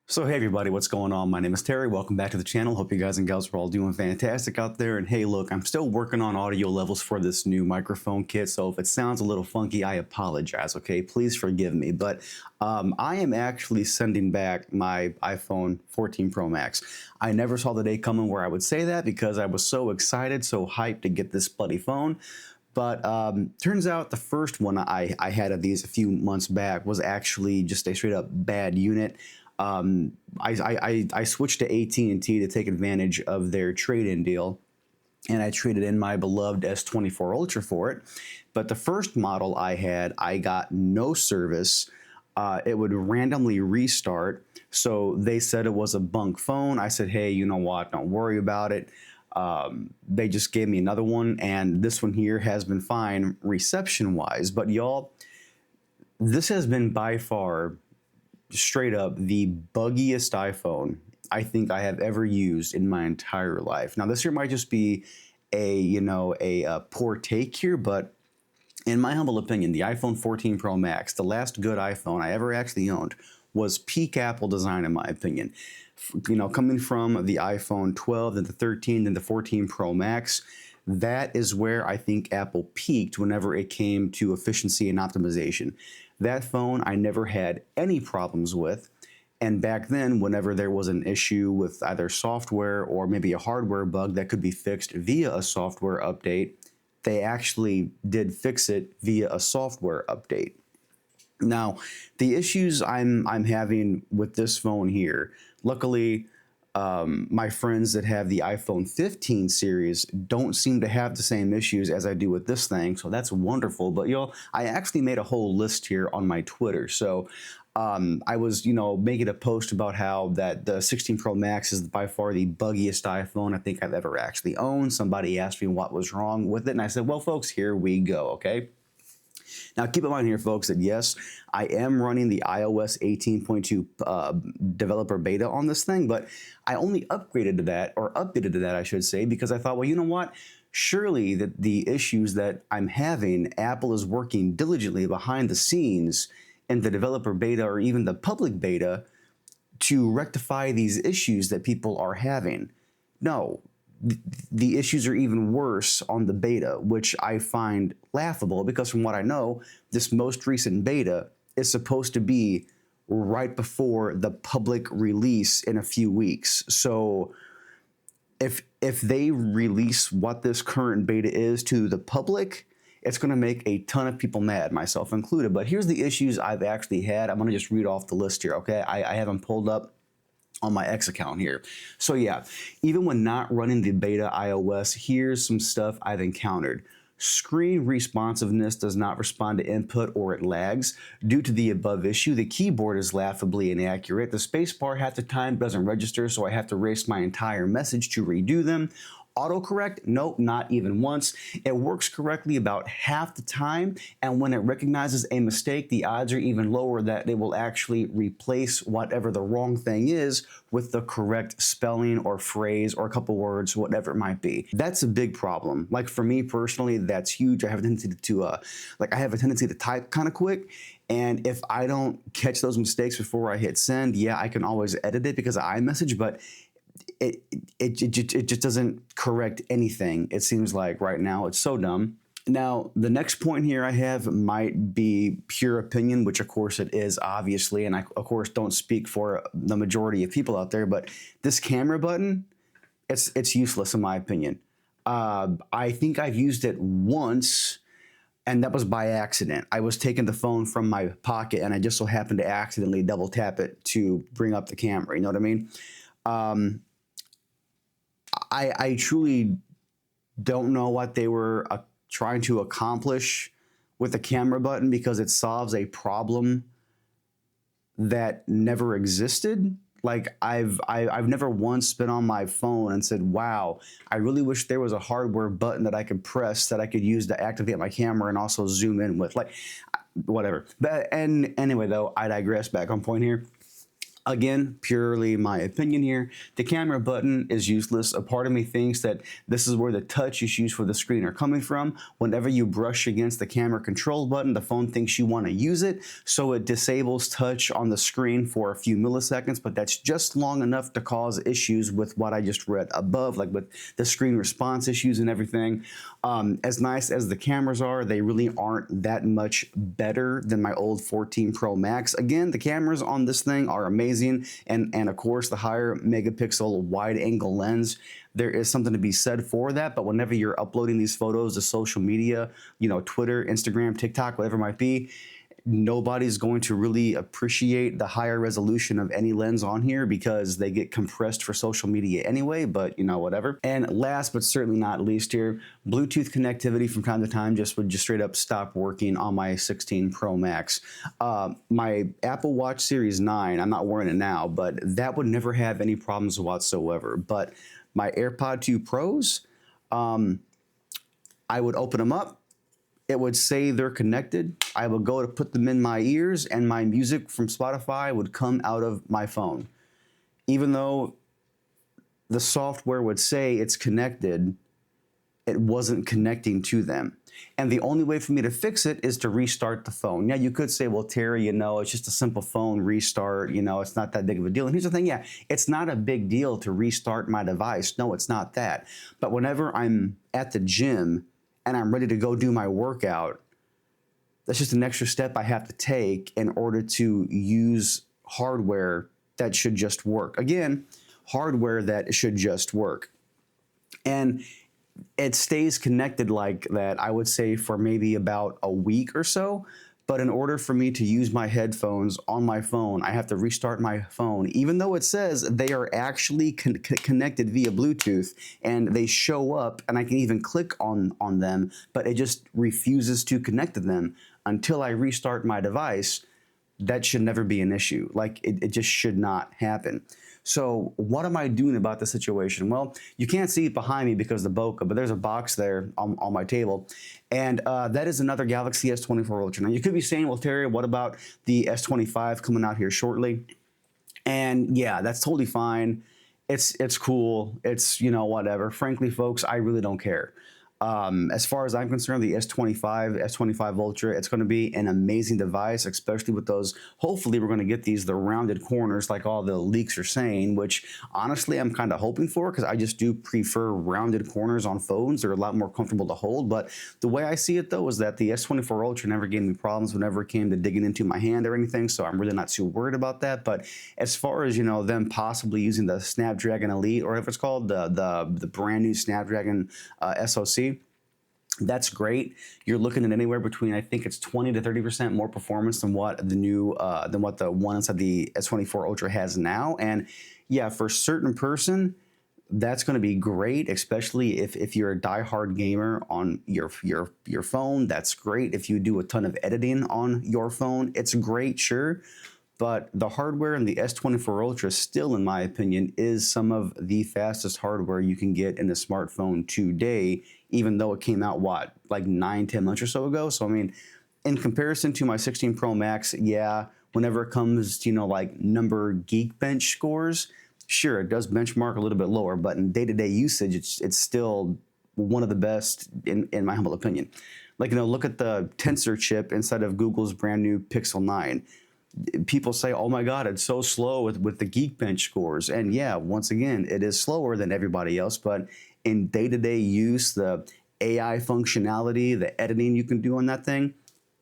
So hey everybody, what's going on? My name is Terry. Welcome back to the channel. Hope you guys and gals are all doing fantastic out there. And hey, look, I'm still working on audio levels for this new microphone kit. So if it sounds a little funky, I apologize, okay? Please forgive me. But I am actually sending back my iPhone 14 Pro Max. I never saw the day coming where I would say that because I was so excited, so hyped to get this bloody phone. But turns out the first one I had of these a few months back was actually just a straight up bad unit. I switched to AT&T to take advantage of their trade-in deal, and I traded in my beloved S24 Ultra for it. But the first model I had, I got no service. It would randomly restart. So they said it was a bunk phone. I said, hey, you know what? Don't worry about it. They just gave me another one, and this one here has been fine reception-wise. But y'all, this has been by far straight up the buggiest iPhone I think I have ever used in my entire life. Now, this here might just be a poor take here, but in my humble opinion, the iPhone 14 Pro Max, the last good iPhone I ever actually owned, was peak Apple design in my opinion. Coming from the iPhone 12, then the 13, then the 14 Pro Max, that is where I think Apple peaked whenever it came to efficiency and optimization. That phone I never had any problems with. And back then, whenever there was an issue with either software or maybe a hardware bug that could be fixed via a software update, they actually did fix it via a software update. Now, the issues I'm having with this phone here, luckily, my friends that have the iPhone 15 series don't seem to have the same issues as I do with this thing, so that's wonderful. But y'all, I actually made a whole list here on my Twitter. So I was, making a post about how that the 16 Pro Max is by far the buggiest iPhone I think I've ever actually owned. Somebody asked me what was wrong with it, and I said, well, folks, here we go, okay? Now, keep in mind here, folks, that yes, I am running the iOS 18.2 developer beta on this thing, but I only upgraded to that, or updated to that, I should say, because I thought, well, you know what? Surely the issues that I'm having, Apple is working diligently behind the scenes in the developer beta or even the public beta to rectify these issues that people are having. No, the issues are even worse on the beta, which I find laughable because from what I know, this most recent beta is supposed to be right before the public release in a few weeks. So if they release what this current beta is to the public, it's going to make a ton of people mad, myself included. But here's the issues I've actually had. I'm going to just read off the list here, okay? I have them pulled up on my X account here. So yeah, even when not running the beta iOS, here's some stuff I've encountered. Screen responsiveness does not respond to input or it lags. Due to the above issue, the keyboard is laughably inaccurate. The spacebar half the time doesn't register, so I have to erase my entire message to redo them. Autocorrect? Nope, not even once. It works correctly about half the time, and when it recognizes a mistake, the odds are even lower that it will actually replace whatever the wrong thing is with the correct spelling or phrase or a couple words, whatever it might be. That's a big problem. Like for me personally, that's huge. I have a tendency to type kind of quick. And if I don't catch those mistakes before I hit send, yeah, I can always edit it because of iMessage, but it just doesn't correct anything, it seems like right now. It's so dumb. Now, the next point here I have might be pure opinion, which of course it is, obviously, and I, of course, don't speak for the majority of people out there, but this camera button, it's useless in my opinion. I think I've used it once, and that was by accident. I was taking the phone from my pocket, and I just so happened to accidentally double tap it to bring up the camera, you know what I mean? I truly don't know what they were trying to accomplish with the camera button because it solves a problem that never existed. Like I've never once been on my phone and said, wow, I really wish there was a hardware button that I could press that I could use to activate my camera and also zoom in with, like, whatever. But, and anyway, though, I digress. Back on point here. Again, purely my opinion here. The camera button is useless. A part of me thinks that this is where the touch issues for the screen are coming from. Whenever you brush against the camera control button, the phone thinks you want to use it, so it disables touch on the screen for a few milliseconds, but that's just long enough to cause issues with what I just read above, like with the screen response issues and everything. As nice as the cameras are, they really aren't that much better than my old 14 Pro Max. Again, the cameras on this thing are amazing. And of course, the higher megapixel wide angle lens, there is something to be said for that. But whenever you're uploading these photos to social media, you know, Twitter, Instagram, TikTok, whatever it might be, nobody's going to really appreciate the higher resolution of any lens on here because they get compressed for social media anyway, but you know, whatever. And last but certainly not least here, Bluetooth connectivity from time to time would straight up stop working on my 16 Pro Max. My Apple Watch Series 9, I'm not wearing it now, but that would never have any problems whatsoever. But my AirPod 2 Pros, I would open them up, it would say they're connected. I would go to put them in my ears and my music from Spotify would come out of my phone. Even though the software would say it's connected, it wasn't connecting to them. And the only way for me to fix it is to restart the phone. Yeah, you could say, well, Terry, you know, it's just a simple phone restart, you know, it's not that big of a deal. And here's the thing, yeah, it's not a big deal to restart my device. No, it's not that. But whenever I'm at the gym and I'm ready to go do my workout, that's just an extra step I have to take in order to use hardware that should just work. Again, hardware that should just work. And it stays connected like that, I would say, for maybe about a week or so. But in order for me to use my headphones on my phone, I have to restart my phone, even though it says they are actually connected via Bluetooth and they show up and I can even click on them, but it just refuses to connect to them until I restart my device. That should never be an issue. Like it just should not happen. So what am I doing about the situation? Well, you can't see it behind me because of the bokeh, but there's a box there on my table. And that is another Galaxy S24 Ultra. Now you could be saying, well, Terry, what about the S25 coming out here shortly? And yeah, that's totally fine. It's cool. It's, you know, whatever. Frankly, folks, I really don't care. As far as I'm concerned, the S25 Ultra, it's going to be an amazing device, especially with those. Hopefully, we're going to get the rounded corners like all the leaks are saying, which honestly, I'm kind of hoping for because I just do prefer rounded corners on phones. They're a lot more comfortable to hold. But the way I see it, though, is that the S24 Ultra never gave me problems whenever it came to digging into my hand or anything. So I'm really not too worried about that. But as far as, you know, them possibly using the Snapdragon Elite, or if it's called the brand new Snapdragon SoC, that's great. You're looking at anywhere between, I think it's 20 to 30% more performance than what the new, than what the one inside the S24 Ultra has now. And yeah, for a certain person, that's going to be great, especially if you're a diehard gamer on your phone. That's great. If you do a ton of editing on your phone, it's great, sure. But the hardware in the S24 Ultra still, in my opinion, is some of the fastest hardware you can get in a smartphone today, even though it came out, what, like 9-10 months or so ago? So, I mean, in comparison to my 16 Pro Max, yeah, whenever it comes to, you know, like number Geekbench scores, sure, it does benchmark a little bit lower, but in day-to-day usage, it's still one of the best, in my humble opinion. Like, you know, look at the Tensor chip inside of Google's brand new Pixel 9. People say, oh my God, it's so slow with the Geekbench scores. And yeah, once again, it is slower than everybody else, but in day-to-day use, the AI functionality, the editing you can do on that thing,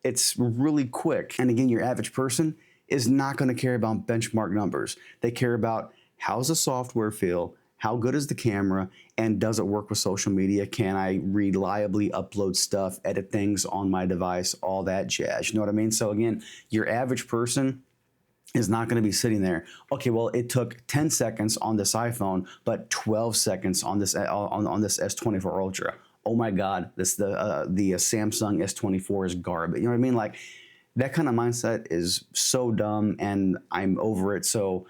it's really quick. And again, your average person is not going to care about benchmark numbers. They care about how's the software feel, how good is the camera, and does it work with social media? Can I reliably upload stuff, edit things on my device, all that jazz? You know what I mean? So again, your average person is not going to be sitting there. Okay, well, it took 10 seconds on this iPhone, but 12 seconds on this S24 Ultra. Oh my God, the Samsung S24 is garbage. You know what I mean? Like, that kind of mindset is so dumb, and I'm over it. So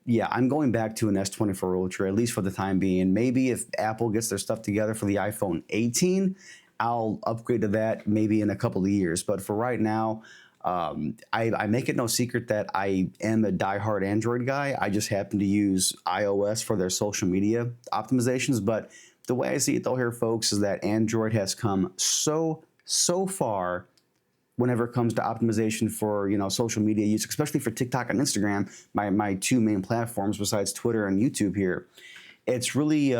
yeah, I'm going back to an S24 Ultra, at least for the time being. Maybe if Apple gets their stuff together for the iPhone 18, I'll upgrade to that maybe in a couple of years. But for right now, I make it no secret that I am a diehard Android guy. I just happen to use iOS for their social media optimizations. But the way I see it though here, folks, is that Android has come so far whenever it comes to optimization for social media use, especially for TikTok and Instagram, my two main platforms besides Twitter and YouTube here. It's really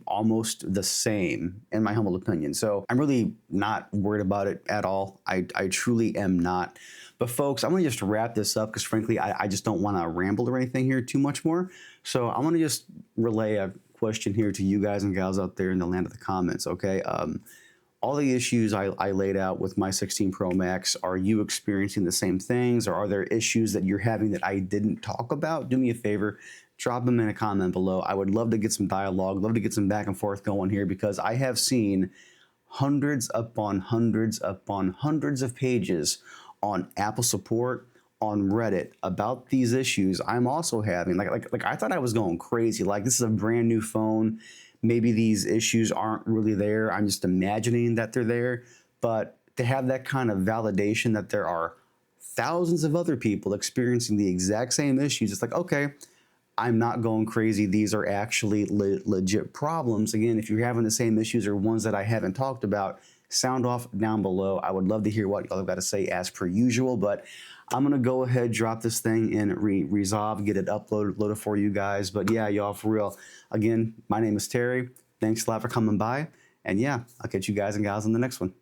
almost the same in my humble opinion. So I'm really not worried about it at all. I truly am not. But folks, I'm gonna just wrap this up because frankly, I just don't want to ramble or anything here too much more. So I want to just relay a question here to you guys and gals out there in the land of the comments. Okay. All the issues I laid out with my 16 Pro Max, are you experiencing the same things, or are there issues that you're having that I didn't talk about? Do me a favor, drop them in a comment below. I would love to get some dialogue, love to get some back and forth going here, because I have seen hundreds upon hundreds upon hundreds of pages on Apple support, on Reddit about these issues I'm also having. Like I thought I was going crazy. Like, this is a brand new phone. Maybe these issues aren't really there. I'm just imagining that they're there. But to have that kind of validation that there are thousands of other people experiencing the exact same issues, it's like, okay, I'm not going crazy. These are actually legit problems. Again, if you're having the same issues or ones that I haven't talked about, sound off down below. I would love to hear what y'all have got to say as per usual. But I'm going to go ahead, drop this thing and resolve, get it uploaded for you guys. But yeah, y'all, for real. Again, my name is Terry. Thanks a lot for coming by. And yeah, I'll catch you guys and gals in the next one.